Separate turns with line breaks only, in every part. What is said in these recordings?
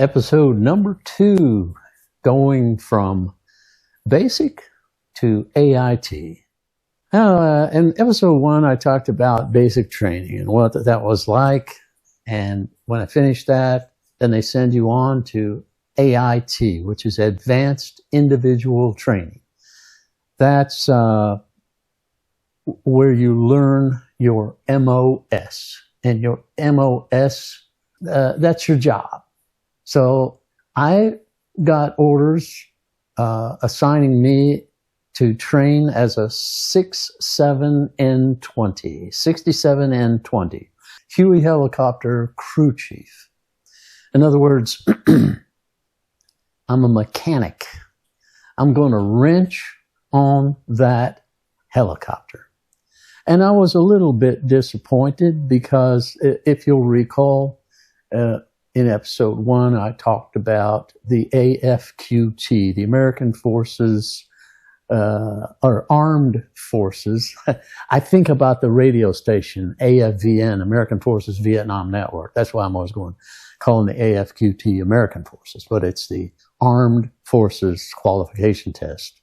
Episode number 2, going from basic to AIT. In episode 1, I talked about basic training and what that was like. And when I finished that, then they send you on to AIT, which is Advanced Individual Training. That's where you learn your MOS. And your MOS, that's your job. So I got orders assigning me to train as a 67N20, 67N20, Huey helicopter crew chief. In other words, I'm a mechanic. I'm going to wrench on that helicopter. And I was a little bit disappointed because if you'll recall, in episode 1, I talked about the AFQT, the American Forces, or Armed Forces. I think about the radio station, AFVN, American Forces Vietnam Network. That's why I'm always calling the AFQT American Forces, but it's the Armed Forces Qualification Test.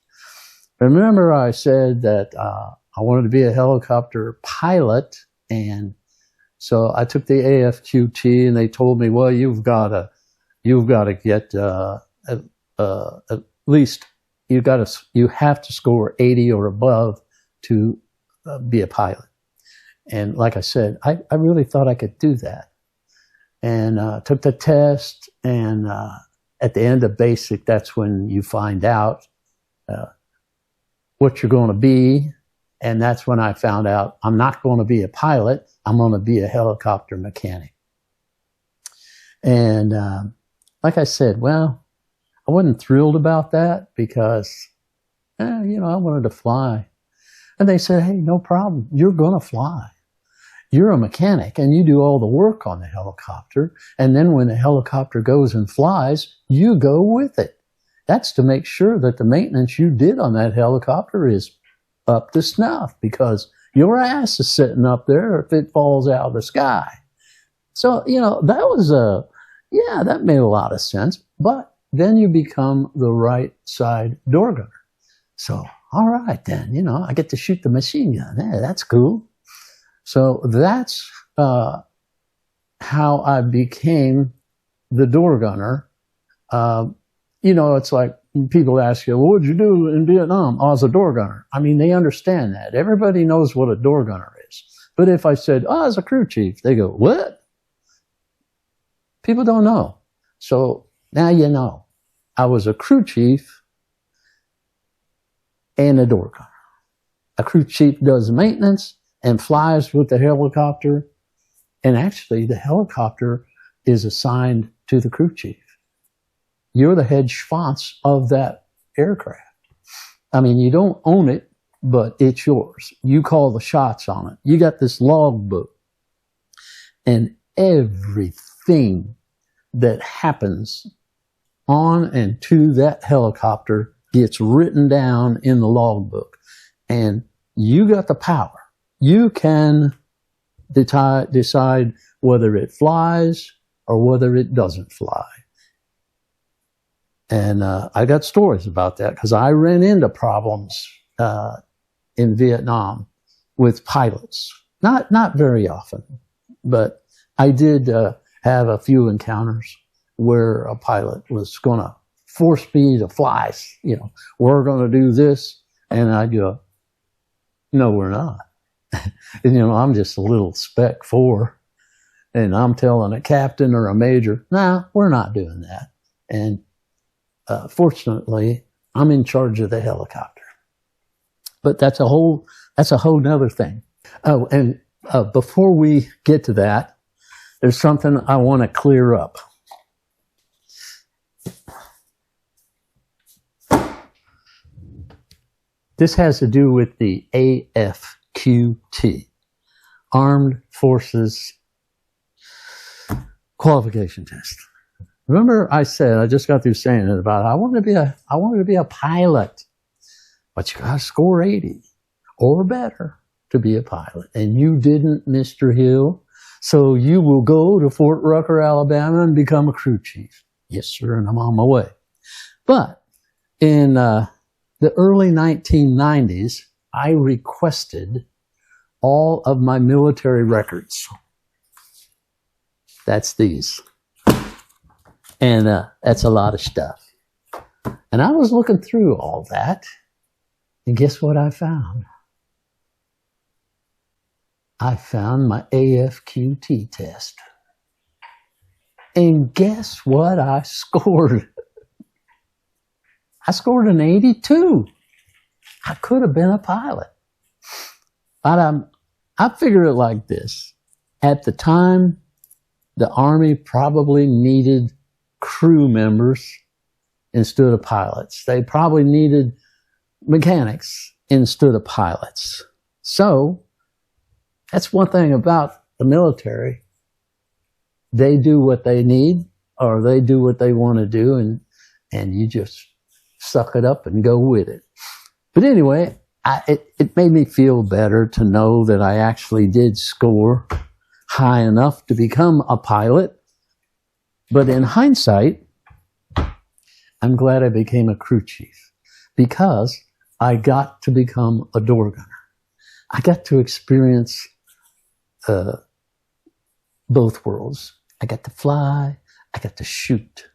Remember I said that I wanted to be a helicopter pilot, and so I took the AFQT, and they told me, well, you've got to get at least you have to score 80 or above to be a pilot. And like I said, I really thought I could do that, and took the test. And at the end of basic, that's when you find out what you're going to be. And that's when I found out I'm not going to be a pilot. I'm going to be a helicopter mechanic. And like I said, well, I wasn't thrilled about that because, I wanted to fly. And they said, hey, no problem. You're going to fly. You're a mechanic and you do all the work on the helicopter. And then when the helicopter goes and flies, you go with it. That's to make sure that the maintenance you did on that helicopter is up to snuff, because your ass is sitting up there if it falls out of the sky. So, that was that made a lot of sense. But then you become the right side door gunner. So, all right, then, I get to shoot the machine gun. Hey, that's cool. So that's how I became the door gunner. It's like people ask you, well, what did you do in Vietnam? I was a door gunner. I mean, they understand that. Everybody knows what a door gunner is. But if I said, I was a crew chief, they go, what? People don't know. So now you know. I was a crew chief and a door gunner. A crew chief does maintenance and flies with the helicopter. And actually, the helicopter is assigned to the crew chief. You're the head schwanz of that aircraft. I mean, you don't own it, but it's yours. You call the shots on it. You got this logbook. And everything that happens on and to that helicopter gets written down in the logbook. And you got the power. You can decide whether it flies or whether it doesn't fly. And I got stories about that because I ran into problems in Vietnam with pilots. Not very often, but I did have a few encounters where a pilot was going to force me to fly. We're going to do this, and I'd go, no, we're not. And, I'm just a little spec 4, and I'm telling a captain or a major, nah, we're not doing that. And fortunately, I'm in charge of the helicopter. But that's a whole nother thing. Oh, and before we get to that, there's something I want to clear up. This has to do with the AFQT, Armed Forces Qualification Test. Remember I said, I just got through saying it about, I wanted to be a pilot, but you got to score 80 or better to be a pilot. And you didn't, Mr. Hill. So you will go to Fort Rucker, Alabama and become a crew chief. Yes, sir, and I'm on my way. But in the early 1990s, I requested all of my military records. That's these. And that's a lot of stuff. And I was looking through all that, and guess what I found? I found my AFQT test. And guess what I scored? I scored an 82. I could have been a pilot. But I figure it like this. At the time, the Army probably needed crew members instead of pilots. They probably needed mechanics instead of pilots. So, that's one thing about the military. They do what they need, or they do what they want to do, and you just suck it up and go with it. But anyway, it made me feel better to know that I actually did score high enough to become a pilot. But in hindsight, I'm glad I became a crew chief because I got to become a door gunner. I got to experience both worlds. I got to fly, I got to shoot.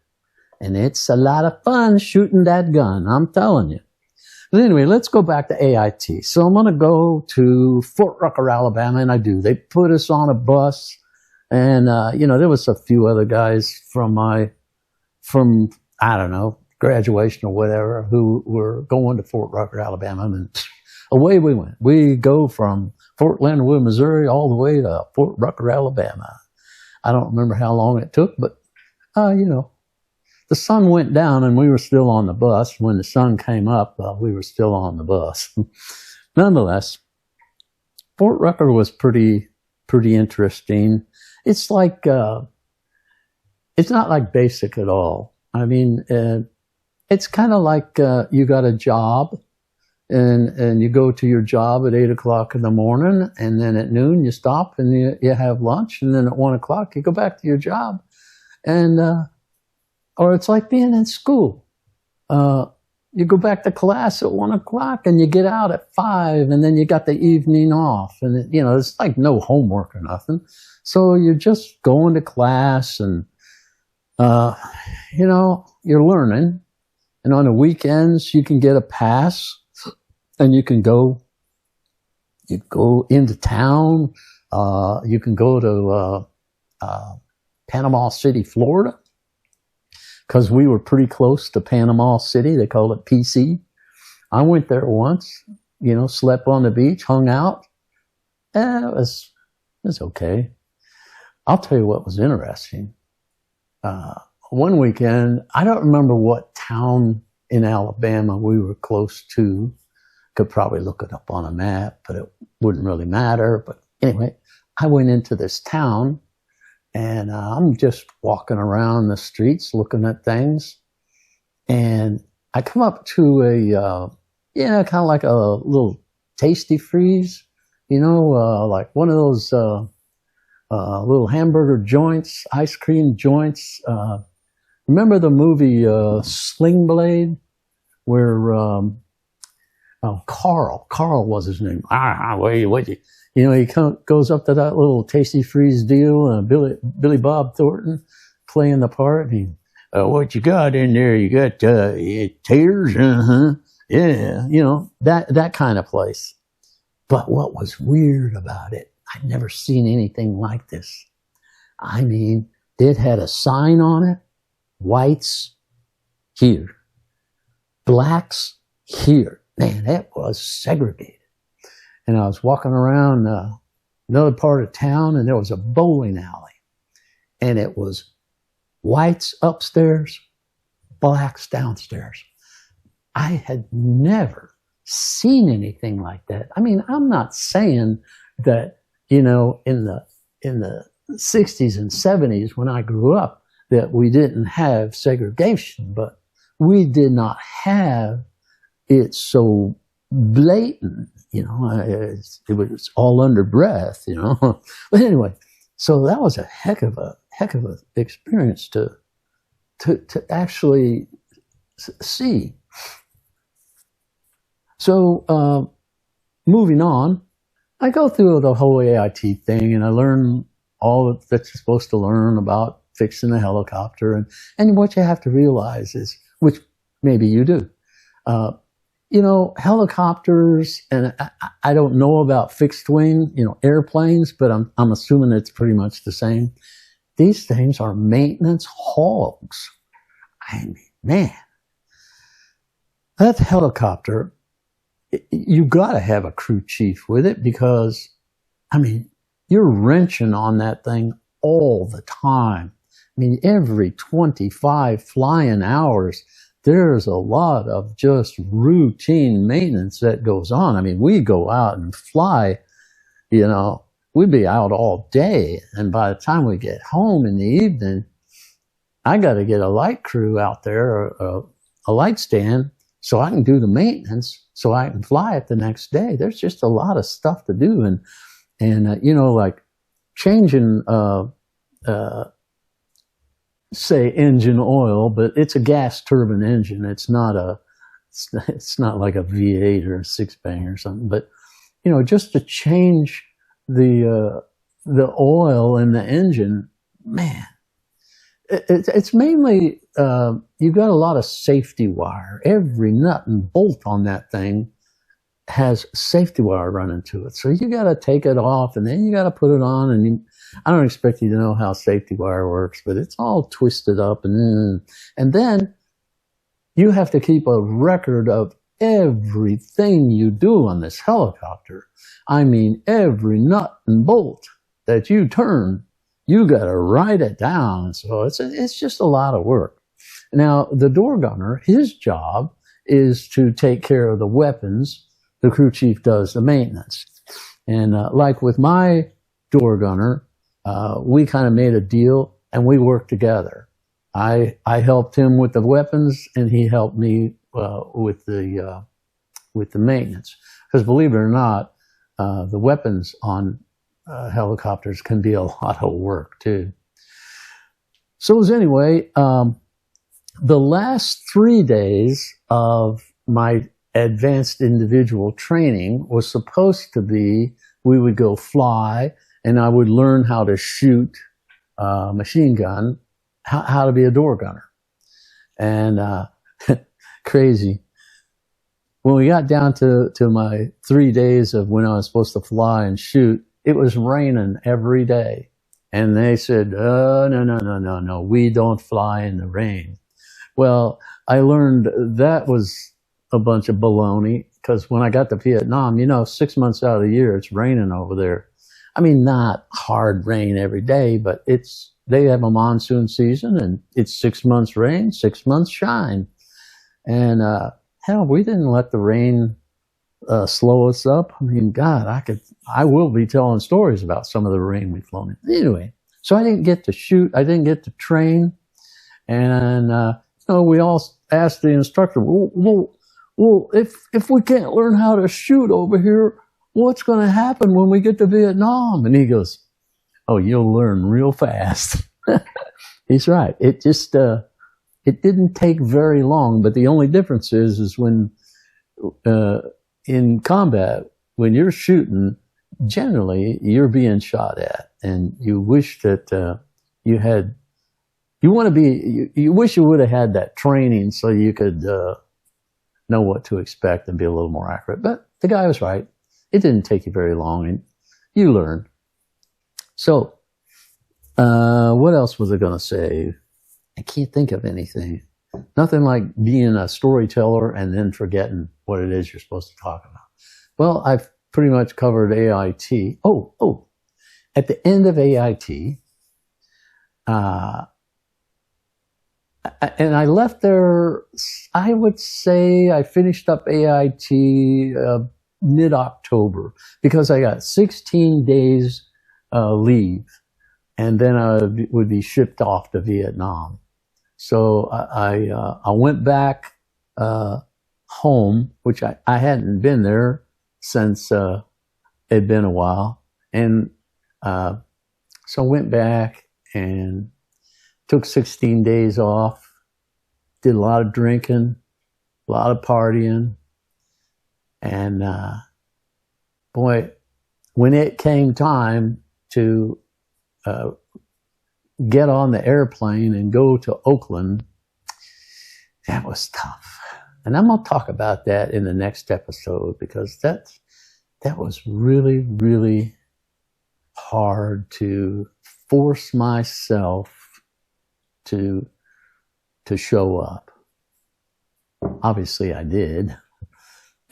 And it's a lot of fun shooting that gun, I'm telling you. But anyway, let's go back to AIT. So I'm going to go to Fort Rucker, Alabama, and I do. They put us on a bus, and, there was a few other guys from I don't know, graduation or whatever, who were going to Fort Rucker, Alabama, and away we went. We go from Fort Leonard Wood, Missouri, all the way to Fort Rucker, Alabama. I don't remember how long it took, but, the sun went down and we were still on the bus. When the sun came up, we were still on the bus. Nonetheless, Fort Rucker was pretty interesting. It's like, it's not like basic at all. I mean, it's kind of like you got a job and you go to your job at 8 o'clock in the morning, and then at noon you stop and you have lunch, and then at 1 o'clock you go back to your job. And, or it's like being in school. You go back to class at 1 o'clock and you get out at 5, and then you got the evening off, and it's like no homework or nothing. So you're just going to class and, you're learning. And on the weekends you can get a pass and you go into town. You can go to, Panama City, Florida, because we were pretty close to Panama City. They called it PC. I went there once, slept on the beach, hung out. It was okay. I'll tell you what was interesting. One weekend, I don't remember what town in Alabama we were close to. Could probably look it up on a map, but it wouldn't really matter. But anyway, I went into this town, and I'm just walking around the streets looking at things. And I come up to kind of like a little Tasty Freeze, like one of those little hamburger joints, ice cream joints. Remember the movie Sling Blade, where Carl was his name. He goes up to that little Tasty Freeze deal, and Billy Bob Thornton playing the part. What you got in there? You got taters, yeah, that kind of place. But what was weird about it, I'd never seen anything like this. I mean, it had a sign on it: whites here, blacks here. Man, that was segregated. And I was walking around another part of town, and there was a bowling alley. And it was whites upstairs, blacks downstairs. I had never seen anything like that. I mean, I'm not saying that, in the 60s and 70s when I grew up, that we didn't have segregation, but we did not have it so blatant, it was all under breath, But anyway, so that was a heck of a experience to to actually see. So moving on, I go through the whole AIT thing, and I learn all that you're supposed to learn about fixing a helicopter. And what you have to realize is, which maybe you do, you know, helicopters, and I don't know about fixed wing, you know, airplanes, but I'm assuming it's pretty much the same. These things are maintenance hogs. I mean, man, that helicopter, you got to have a crew chief with it, because, I mean, you're wrenching on that thing all the time. I mean, every 25 flying hours, there's a lot of just routine maintenance that goes on. I mean, we go out and fly, you know, we'd be out all day, and by the time we get home in the evening, I got to get a light crew out there, a light stand, so I can do the maintenance, so I can fly it the next day. There's just a lot of stuff to do, and you know, like changing, say, engine oil, but it's a gas turbine engine. It's not like a V8 or a six-bang or something. But you know, just to change the oil in the engine, man, it's mainly you've got a lot of safety wire. Every nut and bolt on that thing has safety wire running to it. So you got to take it off, and then you got to put it on. And I don't expect you to know how safety wire works, but it's all twisted up. And then you have to keep a record of everything you do on this helicopter. I mean, every nut and bolt that you turn, you got to write it down. So it's just a lot of work. Now, the door gunner, his job is to take care of the weapons. The crew chief does the maintenance. And like with my door gunner, we kind of made a deal, and we worked together. I helped him with the weapons, and he helped me with the maintenance. Because believe it or not, the weapons on helicopters can be a lot of work too. So anyway, the last 3 days of my advanced individual training was supposed to be, we would go fly, and I would learn how to shoot a machine gun, how to be a door gunner. And crazy. When we got down to my 3 days of when I was supposed to fly and shoot, it was raining every day. And they said, no, we don't fly in the rain. Well, I learned that was a bunch of baloney, because when I got to Vietnam, you know, 6 months out of the year, it's raining over there. I mean, not hard rain every day, but they have a monsoon season, and it's 6 months rain, 6 months shine. And hell, we didn't let the rain slow us up. I mean, God, I will be telling stories about some of the rain we've flown in. Anyway, so I didn't get to shoot, I didn't get to train, and you know, we all asked the instructor, well, if we can't learn how to shoot over here, what's going to happen when we get to Vietnam? And he goes, oh, you'll learn real fast. He's right. It just, it didn't take very long, but the only difference is when, in combat, when you're shooting, generally you're being shot at, and you wish that, you wish you would have had that training so you could, know what to expect and be a little more accurate. But the guy was right. It didn't take you very long, and you learned. So, what else was I going to say? I can't think of anything. Nothing like being a storyteller and then forgetting what it is you're supposed to talk about. Well, I've pretty much covered AIT. Oh, at the end of AIT, and I left there, I would say I finished up AIT mid-October, because I got 16 days leave, and then I would be shipped off to Vietnam. So I went back home, which I hadn't been there since it'd been a while. And so I went back and took 16 days off, did a lot of drinking, a lot of partying. And boy, when it came time to get on the airplane and go to Oakland, that was tough. And I'm going to talk about that in the next episode, because that was really, really hard to force myself to show up. Obviously I did.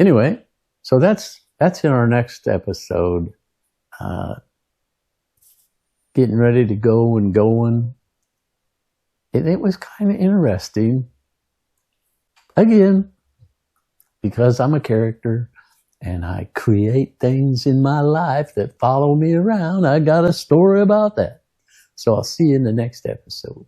Anyway, so that's in our next episode. Getting ready to go and going. And it was kind of interesting. Again, because I'm a character and I create things in my life that follow me around, I got a story about that. So I'll see you in the next episode.